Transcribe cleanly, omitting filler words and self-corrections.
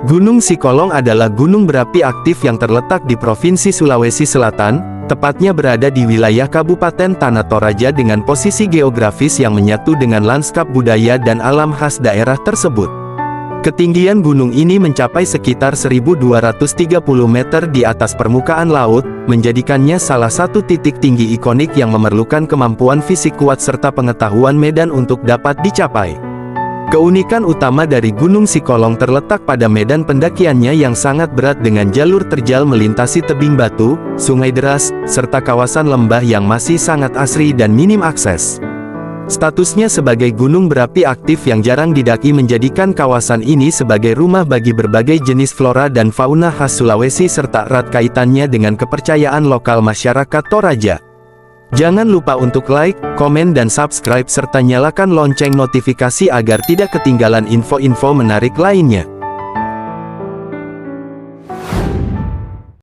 Gunung Sikorong adalah gunung berapi aktif yang terletak di Provinsi Sulawesi Selatan, tepatnya berada di wilayah Kabupaten Tanah Toraja dengan posisi geografis yang menyatu dengan lanskap budaya dan alam khas daerah tersebut. Ketinggian gunung ini mencapai sekitar 1230 meter di atas permukaan laut, menjadikannya salah satu titik tinggi ikonik yang memerlukan kemampuan fisik kuat serta pengetahuan medan untuk dapat dicapai. Keunikan utama dari Gunung Sikorong terletak pada medan pendakiannya yang sangat berat dengan jalur terjal melintasi tebing batu, sungai deras, serta kawasan lembah yang masih sangat asri dan minim akses. Statusnya sebagai gunung berapi aktif yang jarang didaki menjadikan kawasan ini sebagai rumah bagi berbagai jenis flora dan fauna khas Sulawesi serta erat kaitannya dengan kepercayaan lokal masyarakat Toraja. Jangan lupa untuk like, komen dan subscribe serta nyalakan lonceng notifikasi agar tidak ketinggalan info-info menarik lainnya.